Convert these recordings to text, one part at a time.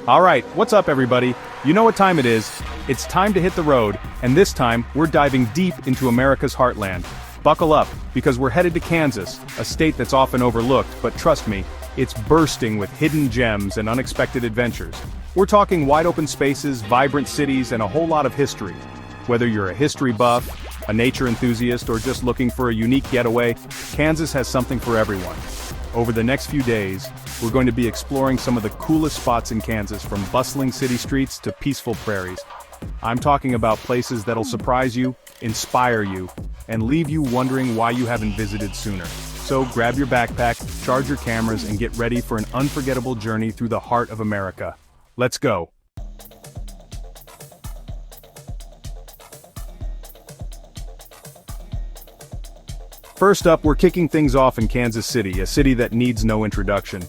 Alright, what's up everybody? You know what time it is. It's time to hit the road, and this time, we're diving deep into America's heartland. Buckle up, because we're headed to Kansas, a state that's often overlooked, but trust me, it's bursting with hidden gems and unexpected adventures. We're talking wide open spaces, vibrant cities, and a whole lot of history. Whether you're a history buff, a nature enthusiast, or just looking for a unique getaway, Kansas has something for everyone. Over the next few days, we're going to be exploring some of the coolest spots in Kansas, from bustling city streets to peaceful prairies. I'm talking about places that'll surprise you, inspire you, and leave you wondering why you haven't visited sooner. So grab your backpack, charge your cameras, and get ready for an unforgettable journey through the heart of America. Let's go! First up, we're kicking things off in Kansas City, a city that needs no introduction.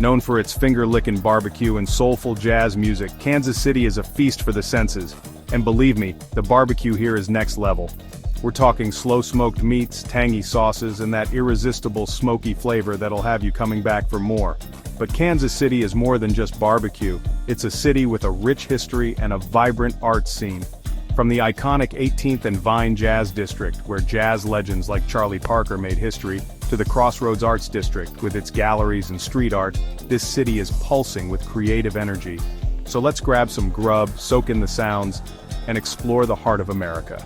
Known for its finger-licking barbecue and soulful jazz music, Kansas City is a feast for the senses. And believe me, the barbecue here is next level. We're talking slow-smoked meats, tangy sauces, and that irresistible smoky flavor that'll have you coming back for more. But Kansas City is more than just barbecue. It's a city with a rich history and a vibrant art scene. From the iconic 18th and Vine Jazz District, where jazz legends like Charlie Parker made history, to the Crossroads Arts District with its galleries and street art, this city is pulsing with creative energy. So let's grab some grub, soak in the sounds, and explore the heart of America.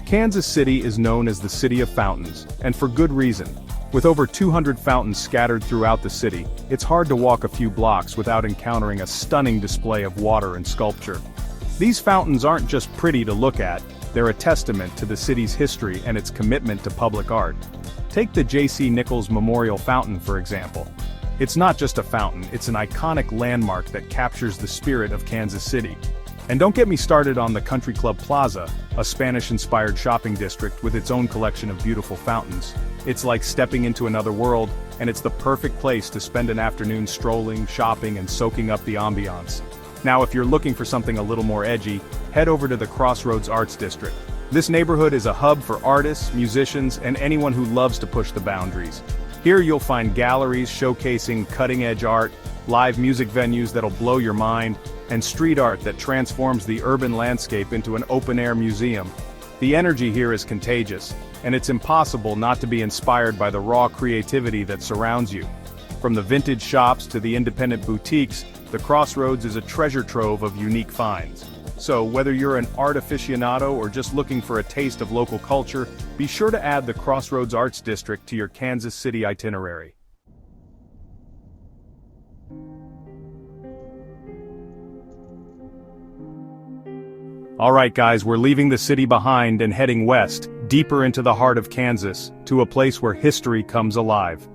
Kansas City is known as the City of Fountains, and for good reason. With over 200 fountains scattered throughout the city, it's hard to walk a few blocks without encountering a stunning display of water and sculpture. These fountains aren't just pretty to look at, they're a testament to the city's history and its commitment to public art. Take the J.C. Nichols Memorial Fountain for example. It's not just a fountain, it's an iconic landmark that captures the spirit of Kansas City. And don't get me started on the Country Club Plaza, a Spanish-inspired shopping district with its own collection of beautiful fountains. It's like stepping into another world, and it's the perfect place to spend an afternoon strolling, shopping, and soaking up the ambiance. Now if you're looking for something a little more edgy, head over to the Crossroads Arts District. This neighborhood is a hub for artists, musicians, and anyone who loves to push the boundaries. Here you'll find galleries showcasing cutting-edge art, live music venues that'll blow your mind, and street art that transforms the urban landscape into an open-air museum. The energy here is contagious, and it's impossible not to be inspired by the raw creativity that surrounds you. From the vintage shops to the independent boutiques, the Crossroads is a treasure trove of unique finds. So whether you're an art aficionado or just looking for a taste of local culture, be sure to add the Crossroads Arts District to your Kansas City itinerary. Alright guys, we're leaving the city behind and heading west, deeper into the heart of Kansas, to a place where history comes alive.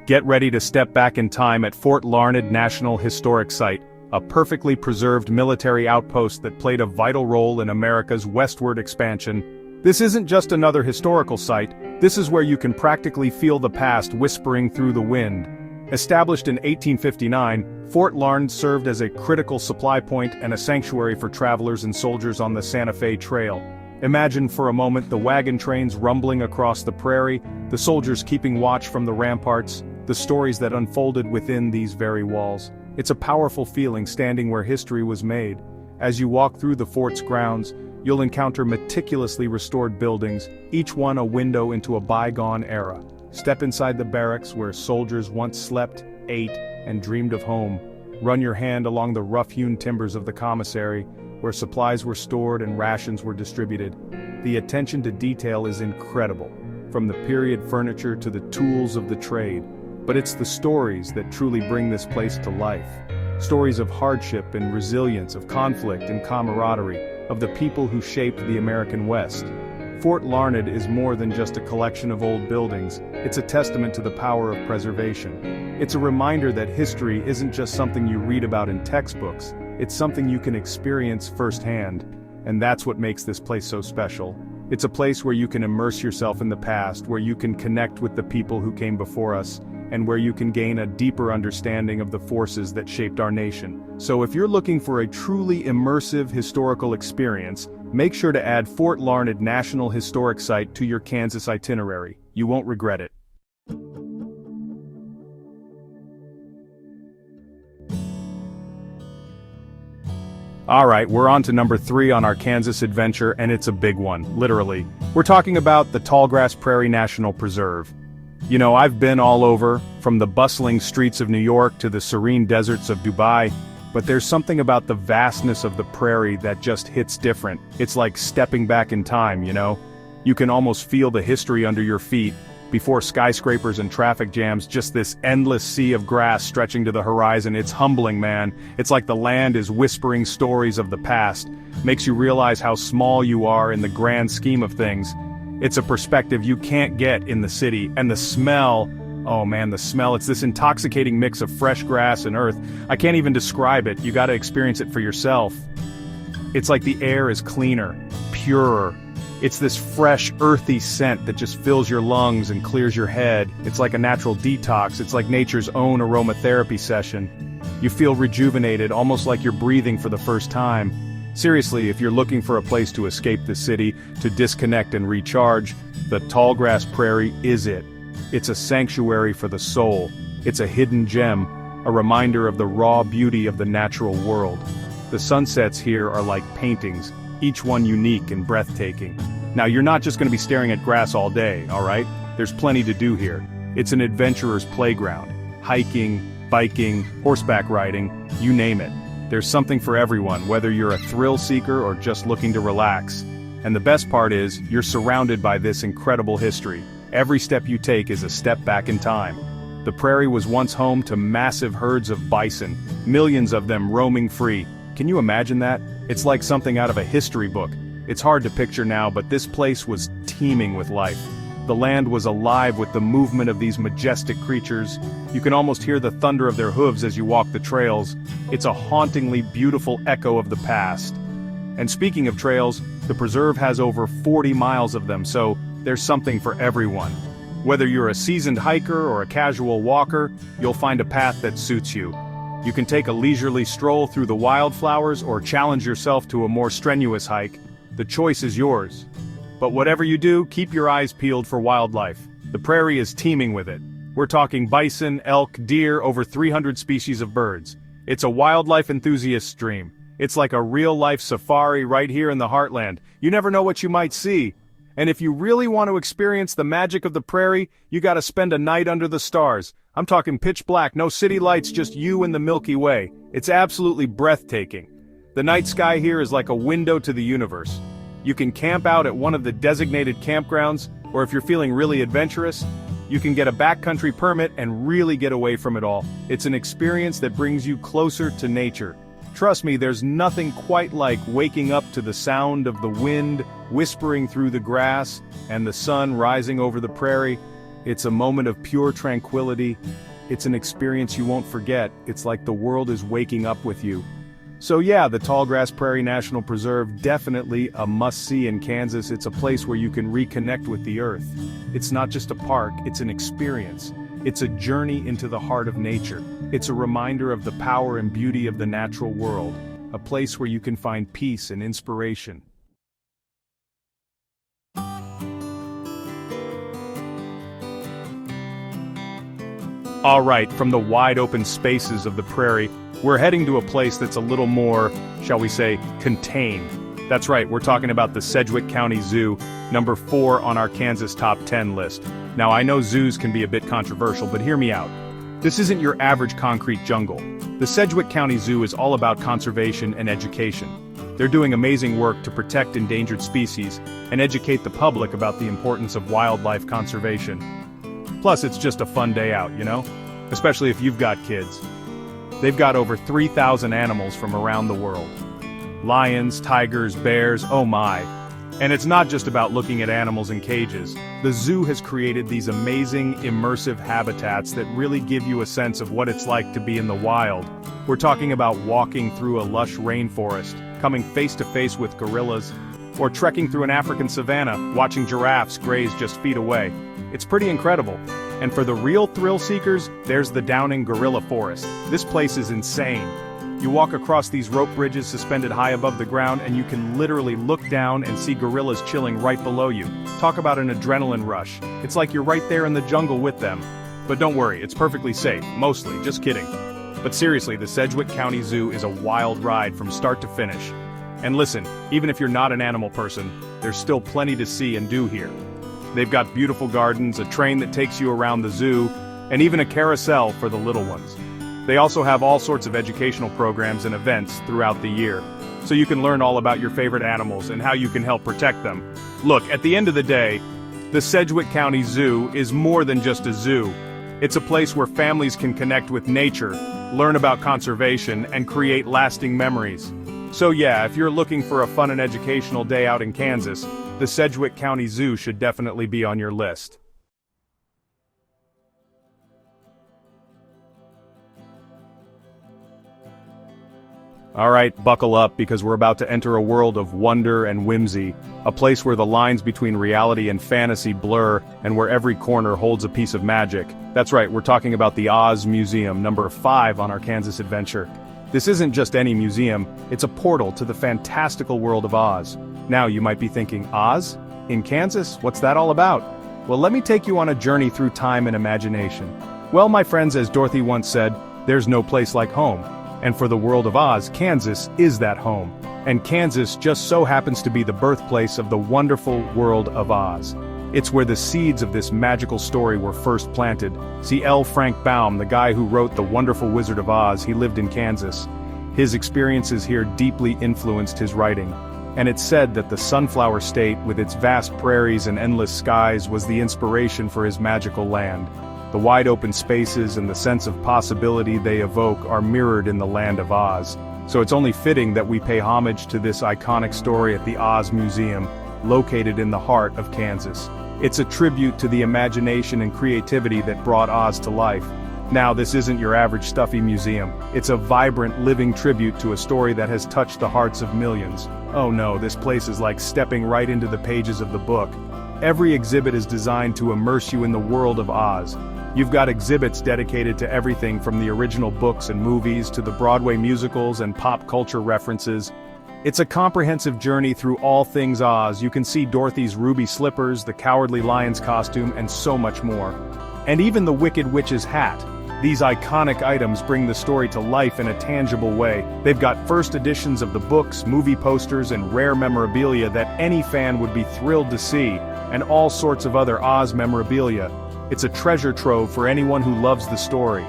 Get ready to step back in time at Fort Larned National Historic Site, a perfectly preserved military outpost that played a vital role in America's westward expansion. This isn't just another historical site, this is where you can practically feel the past whispering through the wind. Established in 1859, Fort Larned served as a critical supply point and a sanctuary for travelers and soldiers on the Santa Fe Trail. Imagine for a moment the wagon trains rumbling across the prairie, the soldiers keeping watch from the ramparts, the stories that unfolded within these very walls. It's a powerful feeling standing where history was made. As you walk through the fort's grounds, you'll encounter meticulously restored buildings, each one a window into a bygone era. Step inside the barracks where soldiers once slept, ate, and dreamed of home. Run your hand along the rough-hewn timbers of the commissary, where supplies were stored and rations were distributed. The attention to detail is incredible, from the period furniture to the tools of the trade. But it's the stories that truly bring this place to life. Stories of hardship and resilience, of conflict and camaraderie, of the people who shaped the American West. Fort Larned is more than just a collection of old buildings, it's a testament to the power of preservation. It's a reminder that history isn't just something you read about in textbooks, it's something you can experience firsthand. And that's what makes this place so special. It's a place where you can immerse yourself in the past, where you can connect with the people who came before us, and where you can gain a deeper understanding of the forces that shaped our nation. So if you're looking for a truly immersive historical experience, make sure to add Fort Larned National Historic Site to your Kansas itinerary. You won't regret it. Alright, we're on to number 3 on our Kansas adventure, and it's a big one, literally. We're talking about the Tallgrass Prairie National Preserve. You know, I've been all over, from the bustling streets of New York to the serene deserts of Dubai, but there's something about the vastness of the prairie that just hits different. It's like stepping back in time, you know? You can almost feel the history under your feet. Before skyscrapers and traffic jams, just this endless sea of grass stretching to the horizon. It's humbling, man. It's like the land is whispering stories of the past. Makes you realize how small you are in the grand scheme of things. It's a perspective you can't get in the city. And the smell, oh man, the smell, it's this intoxicating mix of fresh grass and earth. I can't even describe it. You gotta experience it for yourself. It's like the air is cleaner, purer. It's this fresh, earthy scent that just fills your lungs and clears your head. It's like a natural detox. It's like nature's own aromatherapy session. You feel rejuvenated, almost like you're breathing for the first time. Seriously, if you're looking for a place to escape the city, to disconnect and recharge, the Tallgrass Prairie is it. It's a sanctuary for the soul. It's a hidden gem, a reminder of the raw beauty of the natural world. The sunsets here are like paintings, each one unique and breathtaking. Now, you're not just going to be staring at grass all day, alright? There's plenty to do here. It's an adventurer's playground. Hiking, biking, horseback riding, you name it. There's something for everyone, whether you're a thrill seeker or just looking to relax. And the best part is, you're surrounded by this incredible history. Every step you take is a step back in time. The prairie was once home to massive herds of bison, millions of them roaming free. Can you imagine that? It's like something out of a history book. It's hard to picture now, but this place was teeming with life. The land was alive with the movement of these majestic creatures. You can almost hear the thunder of their hooves as you walk the trails. It's a hauntingly beautiful echo of the past. And speaking of trails, the preserve has over 40 miles of them, so there's something for everyone. Whether you're a seasoned hiker or a casual walker, you'll find a path that suits you. You can take a leisurely stroll through the wildflowers or challenge yourself to a more strenuous hike. The choice is yours. But whatever you do, keep your eyes peeled for wildlife. The prairie is teeming with it. We're talking bison, elk, deer, over 300 species of birds. It's a wildlife enthusiast's dream. It's like a real-life safari right here in the heartland. You never know what you might see. And if you really want to experience the magic of the prairie, you gotta spend a night under the stars. I'm talking pitch black, no city lights, just you and the Milky Way. It's absolutely breathtaking. The night sky here is like a window to the universe. You can camp out at one of the designated campgrounds, or if you're feeling really adventurous, you can get a backcountry permit and really get away from it all. It's an experience that brings you closer to nature. Trust me, there's nothing quite like waking up to the sound of the wind whispering through the grass and the sun rising over the prairie. It's a moment of pure tranquility. It's an experience you won't forget. It's like the world is waking up with you. So yeah, the Tallgrass Prairie National Preserve, definitely a must-see in Kansas. It's a place where you can reconnect with the earth. It's not just a park, it's an experience. It's a journey into the heart of nature. It's a reminder of the power and beauty of the natural world. A place where you can find peace and inspiration. Alright, from the wide open spaces of the prairie, we're heading to a place that's a little more, shall we say, contained. That's right, we're talking about the Sedgwick County Zoo, number 4 on our Kansas Top 10 list. Now I know zoos can be a bit controversial, but hear me out. This isn't your average concrete jungle. The Sedgwick County Zoo is all about conservation and education. They're doing amazing work to protect endangered species and educate the public about the importance of wildlife conservation. Plus, it's just a fun day out, you know? Especially if you've got kids. They've got over 3,000 animals from around the world. Lions, tigers, bears, oh my. And it's not just about looking at animals in cages. The zoo has created these amazing, immersive habitats that really give you a sense of what it's like to be in the wild. We're talking about walking through a lush rainforest, coming face to face with gorillas, or trekking through an African savanna, watching giraffes graze just feet away. It's pretty incredible. And for the real thrill seekers, there's the Downing Gorilla Forest. This place is insane. You walk across these rope bridges suspended high above the ground and you can literally look down and see gorillas chilling right below you. Talk about an adrenaline rush. It's like you're right there in the jungle with them. But don't worry, it's perfectly safe, mostly, just kidding. But seriously, the Sedgwick County Zoo is a wild ride from start to finish. And listen, even if you're not an animal person, there's still plenty to see and do here. They've got beautiful gardens, a train that takes you around the zoo, and even a carousel for the little ones. They also have all sorts of educational programs and events throughout the year, so you can learn all about your favorite animals and how you can help protect them. Look, at the end of the day, the Sedgwick County Zoo is more than just a zoo. It's a place where families can connect with nature, learn about conservation, and create lasting memories. So yeah, if you're looking for a fun and educational day out in Kansas, the Sedgwick County Zoo should definitely be on your list. Alright, buckle up because we're about to enter a world of wonder and whimsy, a place where the lines between reality and fantasy blur and where every corner holds a piece of magic. That's right, we're talking about the Oz Museum, number 5 on our Kansas adventure. This isn't just any museum, it's a portal to the fantastical world of Oz. Now you might be thinking, Oz? In Kansas? What's that all about? Well, let me take you on a journey through time and imagination. Well, my friends, as Dorothy once said, there's no place like home. And for the world of Oz, Kansas is that home. And Kansas just so happens to be the birthplace of the wonderful world of Oz. It's where the seeds of this magical story were first planted. See L. Frank Baum, the guy who wrote The Wonderful Wizard of Oz, he lived in Kansas. His experiences here deeply influenced his writing. And it's said that the Sunflower State, with its vast prairies and endless skies, was the inspiration for his magical land. The wide open spaces and the sense of possibility they evoke are mirrored in the land of Oz. So it's only fitting that we pay homage to this iconic story at the Oz Museum, located in the heart of Kansas. It's a tribute to the imagination and creativity that brought Oz to life. Now, this isn't your average stuffy museum. It's a vibrant, living tribute to a story that has touched the hearts of millions. Oh no, this place is like stepping right into the pages of the book. Every exhibit is designed to immerse you in the world of Oz. You've got exhibits dedicated to everything from the original books and movies to the Broadway musicals and pop culture references. It's a comprehensive journey through all things Oz. You can see Dorothy's ruby slippers, the Cowardly Lion's costume, and so much more. And even the Wicked Witch's hat. These iconic items bring the story to life in a tangible way. They've got first editions of the books, movie posters, and rare memorabilia that any fan would be thrilled to see, and all sorts of other Oz memorabilia. It's a treasure trove for anyone who loves the story.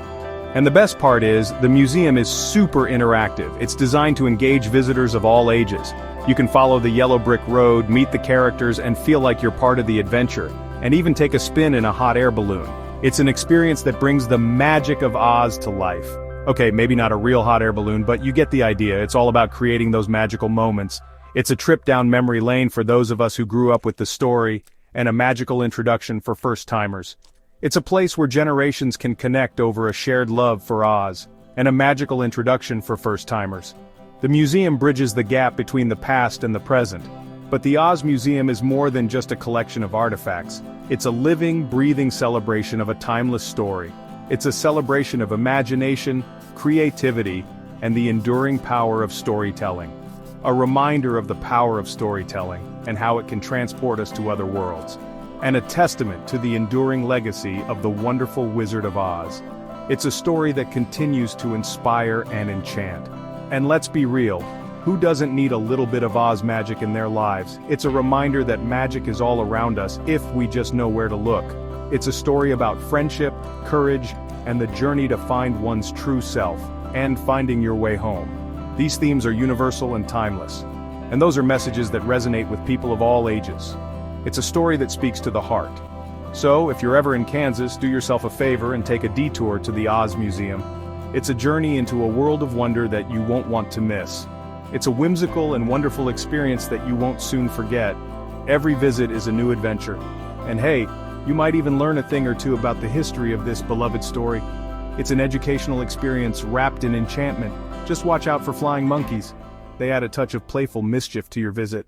And the best part is, the museum is super interactive. It's designed to engage visitors of all ages. You can follow the yellow brick road, meet the characters, and feel like you're part of the adventure, and even take a spin in a hot air balloon. It's an experience that brings the magic of Oz to life. Okay, maybe not a real hot air balloon, but you get the idea. It's all about creating those magical moments. It's a trip down memory lane for those of us who grew up with the story, and a magical introduction for first-timers. It's a place where generations can connect over a shared love for Oz, and a magical introduction for first-timers. The museum bridges the gap between the past and the present. But the Oz Museum is more than just a collection of artifacts. It's a living, breathing celebration of a timeless story. It's a celebration of imagination, creativity, and the enduring power of storytelling. A reminder of the power of storytelling, and how it can transport us to other worlds. And a testament to the enduring legacy of the wonderful Wizard of Oz. It's a story that continues to inspire and enchant. And let's be real, who doesn't need a little bit of Oz magic in their lives? It's a reminder that magic is all around us if we just know where to look. It's a story about friendship, courage, and the journey to find one's true self, and finding your way home. These themes are universal and timeless. And those are messages that resonate with people of all ages. It's a story that speaks to the heart. So, if you're ever in Kansas, do yourself a favor and take a detour to the Oz Museum. It's a journey into a world of wonder that you won't want to miss. It's a whimsical and wonderful experience that you won't soon forget. Every visit is a new adventure. And hey, you might even learn a thing or two about the history of this beloved story. It's an educational experience wrapped in enchantment. Just watch out for flying monkeys. They add a touch of playful mischief to your visit.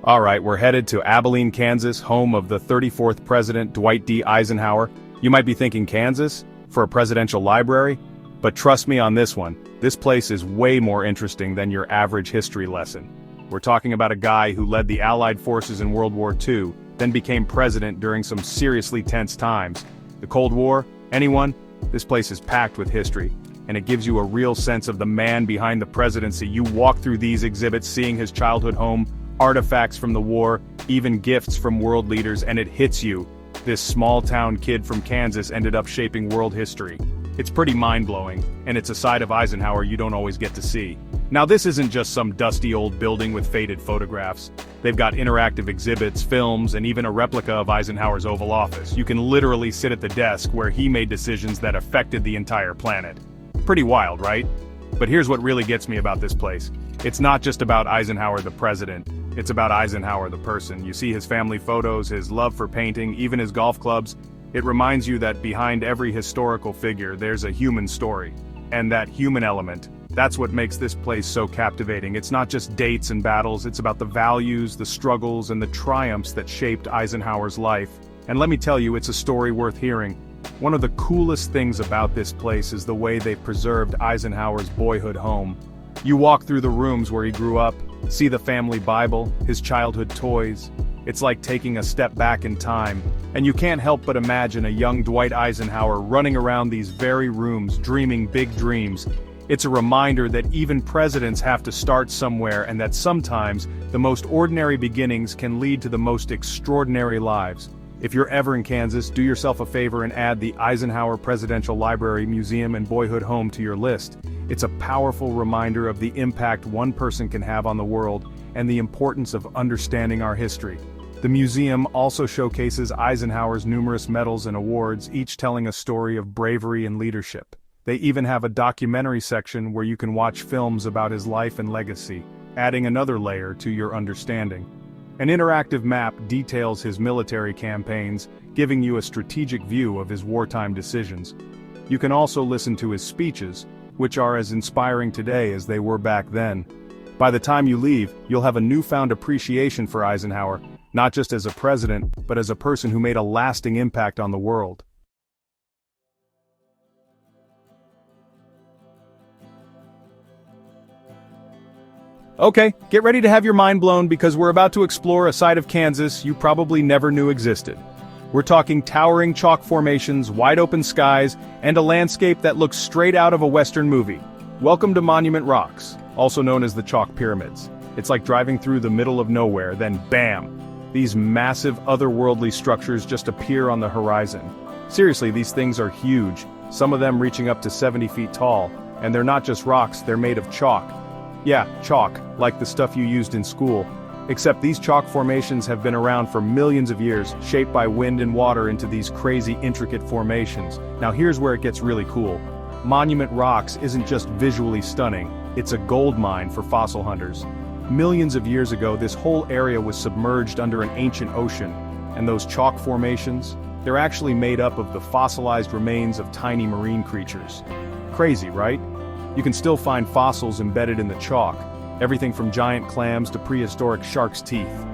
Alright, we're headed to Abilene, Kansas, home of the 34th President Dwight D. Eisenhower. You might be thinking Kansas? For a presidential library? But trust me on this one, this place is way more interesting than your average history lesson. We're talking about a guy who led the Allied forces in World War II, then became president during some seriously tense times. The Cold War? Anyone? This place is packed with history, and it gives you a real sense of the man behind the presidency. You walk through these exhibits seeing his childhood home, artifacts from the war, even gifts from world leaders, and it hits you. This small-town kid from Kansas ended up shaping world history. It's pretty mind-blowing, and it's a side of Eisenhower you don't always get to see. Now this isn't just some dusty old building with faded photographs. They've got interactive exhibits, films, and even a replica of Eisenhower's Oval Office. You can literally sit at the desk where he made decisions that affected the entire planet. Pretty wild, right? But here's what really gets me about this place. It's not just about Eisenhower the president, it's about Eisenhower the person. You see his family photos, his love for painting, even his golf clubs. It reminds you that behind every historical figure there's a human story. And that human element, that's what makes this place so captivating. It's not just dates and battles, it's about the values, the struggles, and the triumphs that shaped Eisenhower's life. And let me tell you, it's a story worth hearing. One of the coolest things about this place is the way they've preserved Eisenhower's boyhood home. You walk through the rooms where he grew up, see the family Bible, his childhood toys. It's like taking a step back in time, and you can't help but imagine a young Dwight Eisenhower running around these very rooms dreaming big dreams. It's a reminder that even presidents have to start somewhere, and that sometimes the most ordinary beginnings can lead to the most extraordinary lives. If you're ever in Kansas, do yourself a favor and add the Eisenhower Presidential Library, Museum, and Boyhood Home to your list. It's a powerful reminder of the impact one person can have on the world, and the importance of understanding our history. The museum also showcases Eisenhower's numerous medals and awards, each telling a story of bravery and leadership. They even have a documentary section where you can watch films about his life and legacy, adding another layer to your understanding. An interactive map details his military campaigns, giving you a strategic view of his wartime decisions. You can also listen to his speeches, which are as inspiring today as they were back then. By the time you leave, you'll have a newfound appreciation for Eisenhower, not just as a president, but as a person who made a lasting impact on the world. Okay, get ready to have your mind blown because we're about to explore a side of Kansas you probably never knew existed. We're talking towering chalk formations, wide open skies, and a landscape that looks straight out of a Western movie. Welcome to Monument Rocks, also known as the Chalk Pyramids. It's like driving through the middle of nowhere, then bam! These massive otherworldly structures just appear on the horizon. Seriously, these things are huge, some of them reaching up to 70 feet tall, and they're not just rocks, they're made of chalk. Yeah, chalk, like the stuff you used in school. Except these chalk formations have been around for millions of years, shaped by wind and water into these crazy, intricate formations. Now here's where it gets really cool. Monument Rocks isn't just visually stunning, it's a gold mine for fossil hunters. Millions of years ago, this whole area was submerged under an ancient ocean, and those chalk formations, they're actually made up of the fossilized remains of tiny marine creatures. Crazy, right? You can still find fossils embedded in the chalk, everything from giant clams to prehistoric shark's teeth.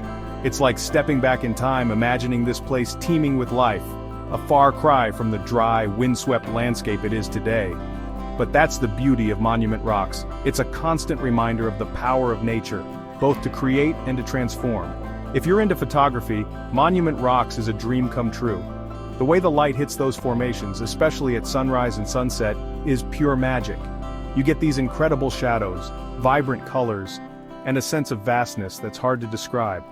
It's like stepping back in time, imagining this place teeming with life, a far cry from the dry, windswept landscape it is today. But that's the beauty of Monument Rocks. It's a constant reminder of the power of nature, both to create and to transform. If you're into photography, Monument Rocks is a dream come true. The way the light hits those formations, especially at sunrise and sunset, is pure magic. You get these incredible shadows, vibrant colors, and a sense of vastness that's hard to describe.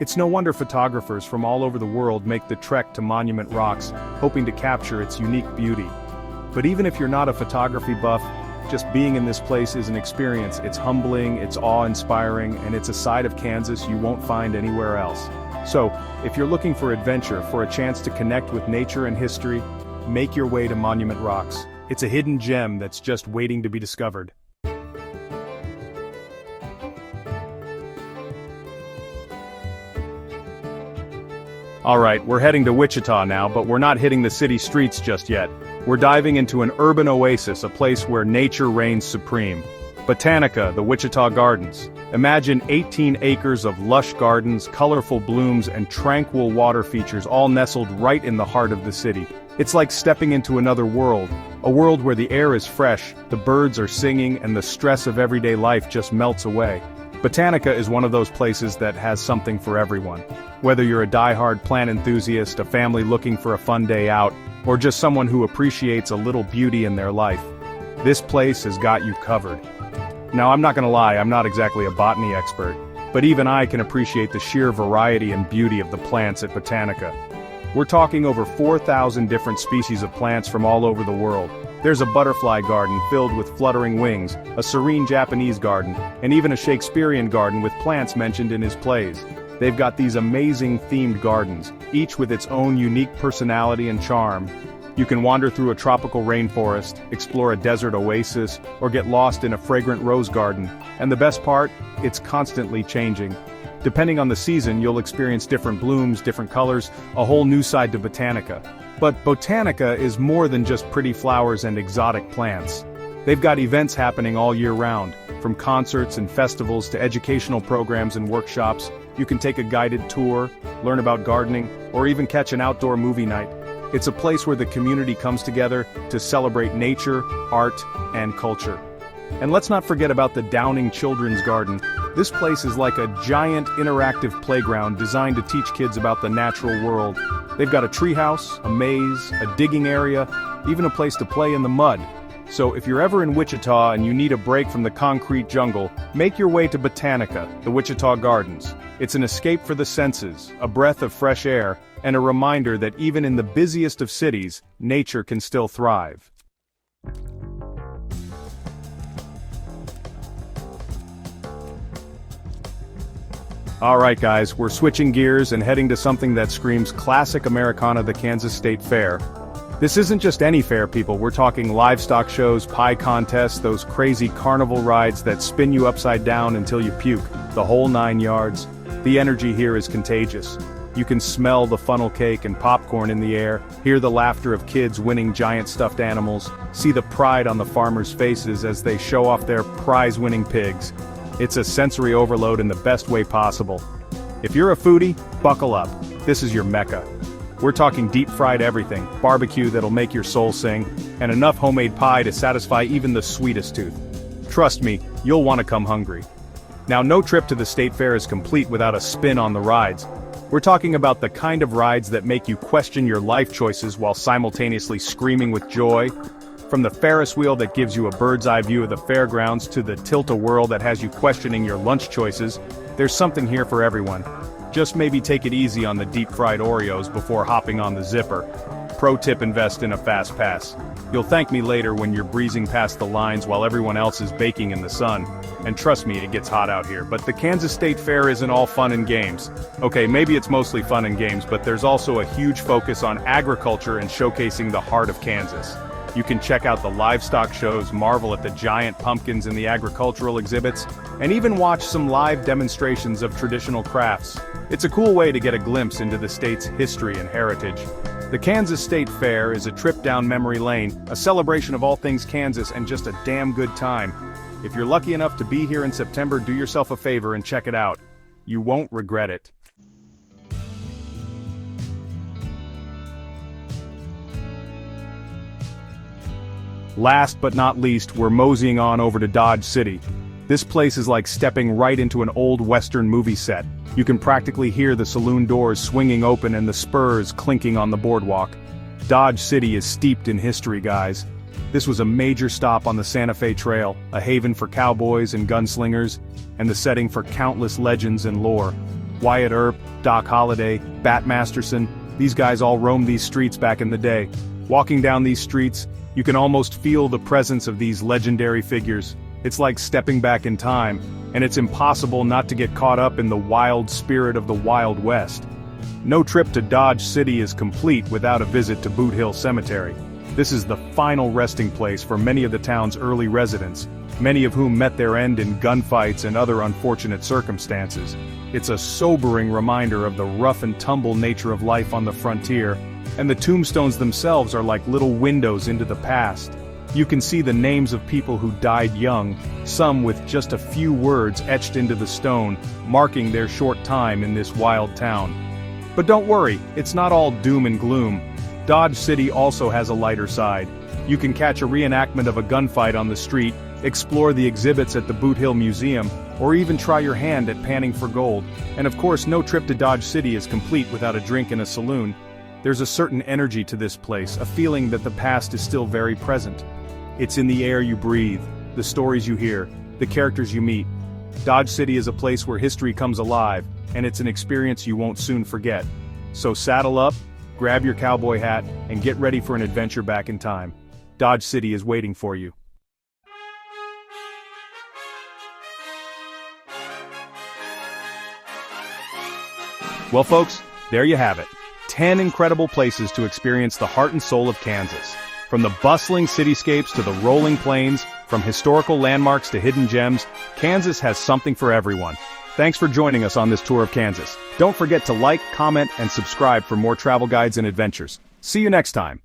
It's no wonder photographers from all over the world make the trek to Monument Rocks, hoping to capture its unique beauty. But even if you're not a photography buff, just being in this place is an experience. It's humbling, it's awe-inspiring, and it's a side of Kansas you won't find anywhere else. So, if you're looking for adventure, for a chance to connect with nature and history, make your way to Monument Rocks. It's a hidden gem that's just waiting to be discovered. Alright, we're heading to Wichita now, but we're not hitting the city streets just yet. We're diving into an urban oasis, a place where nature reigns supreme. Botanica, the Wichita Gardens. Imagine 18 acres of lush gardens, colorful blooms, and tranquil water features all nestled right in the heart of the city. It's like stepping into another world, a world where the air is fresh, the birds are singing, and the stress of everyday life just melts away. Botanica is one of those places that has something for everyone. Whether you're a die-hard plant enthusiast, a family looking for a fun day out, or just someone who appreciates a little beauty in their life, this place has got you covered. Now, I'm not gonna lie, I'm not exactly a botany expert, but even I can appreciate the sheer variety and beauty of the plants at Botanica. We're talking over 4,000 different species of plants from all over the world. There's a butterfly garden filled with fluttering wings, a serene Japanese garden, and even a Shakespearean garden with plants mentioned in his plays. They've got these amazing themed gardens, each with its own unique personality and charm. You can wander through a tropical rainforest, explore a desert oasis, or get lost in a fragrant rose garden. And the best part? It's constantly changing. Depending on the season, you'll experience different blooms, different colors, a whole new side to Botanica. But Botanica is more than just pretty flowers and exotic plants. They've got events happening all year round, from concerts and festivals to educational programs and workshops. You can take a guided tour, learn about gardening, or even catch an outdoor movie night. It's a place where the community comes together to celebrate nature, art, and culture. And let's not forget about the Downing Children's Garden. This place is like a giant interactive playground designed to teach kids about the natural world. They've got a treehouse, a maze, a digging area, even a place to play in the mud. So if you're ever in Wichita and you need a break from the concrete jungle, make your way to Botanica, the Wichita Gardens. It's an escape for the senses, a breath of fresh air, and a reminder that even in the busiest of cities, nature can still thrive. Alright guys, we're switching gears and heading to something that screams classic Americana, the Kansas State Fair. This isn't just any fair, people. We're talking livestock shows, pie contests, those crazy carnival rides that spin you upside down until you puke, the whole 9 yards. The energy here is contagious. You can smell the funnel cake and popcorn in the air, hear the laughter of kids winning giant stuffed animals, see the pride on the farmers' faces as they show off their prize-winning pigs. It's a sensory overload in the best way possible. If you're a foodie, buckle up. This is your mecca. We're talking deep-fried everything, barbecue that'll make your soul sing, and enough homemade pie to satisfy even the sweetest tooth. Trust me, you'll want to come hungry. Now, no trip to the State Fair is complete without a spin on the rides. We're talking about the kind of rides that make you question your life choices while simultaneously screaming with joy. From the Ferris wheel that gives you a bird's-eye view of the fairgrounds to the tilt-a-whirl that has you questioning your lunch choices, there's something here for everyone. Just maybe take it easy on the deep-fried Oreos before hopping on the zipper. Pro tip: invest in a fast pass. You'll thank me later when you're breezing past the lines while everyone else is baking in the sun. And trust me, it gets hot out here, but the Kansas State Fair isn't all fun and games. Okay, maybe it's mostly fun and games, but there's also a huge focus on agriculture and showcasing the heart of Kansas. You can check out the livestock shows, marvel at the giant pumpkins in the agricultural exhibits, and even watch some live demonstrations of traditional crafts. It's a cool way to get a glimpse into the state's history and heritage. The Kansas State Fair is a trip down memory lane, a celebration of all things Kansas, and just a damn good time. If you're lucky enough to be here in September, do yourself a favor and check it out. You won't regret it. Last but not least, we're moseying on over to Dodge City. This place is like stepping right into an old Western movie set. You can practically hear the saloon doors swinging open and the spurs clinking on the boardwalk. Dodge City is steeped in history, guys. This was a major stop on the Santa Fe Trail, a haven for cowboys and gunslingers, and the setting for countless legends and lore. Wyatt Earp, Doc Holliday, Bat Masterson, these guys all roamed these streets back in the day. Walking down these streets, you can almost feel the presence of these legendary figures. It's like stepping back in time, and it's impossible not to get caught up in the wild spirit of the Wild West. No trip to Dodge City is complete without a visit to Boot Hill Cemetery. This is the final resting place for many of the town's early residents, many of whom met their end in gunfights and other unfortunate circumstances. It's a sobering reminder of the rough and tumble nature of life on the frontier, and the tombstones themselves are like little windows into the past. You can see the names of people who died young, some with just a few words etched into the stone, marking their short time in this wild town. But don't worry, it's not all doom and gloom. Dodge City also has a lighter side. You can catch a reenactment of a gunfight on the street, explore the exhibits at the Boot Hill Museum, or even try your hand at panning for gold. And of course, no trip to Dodge City is complete without a drink in a saloon. There's a certain energy to this place, a feeling that the past is still very present. It's in the air you breathe, the stories you hear, the characters you meet. Dodge City is a place where history comes alive, and it's an experience you won't soon forget. So saddle up, grab your cowboy hat, and get ready for an adventure back in time. Dodge City is waiting for you. Well folks, there you have it. 10 incredible places to experience the heart and soul of Kansas. From the bustling cityscapes to the rolling plains, from historical landmarks to hidden gems, Kansas has something for everyone. Thanks for joining us on this tour of Kansas. Don't forget to like, comment, and subscribe for more travel guides and adventures. See you next time.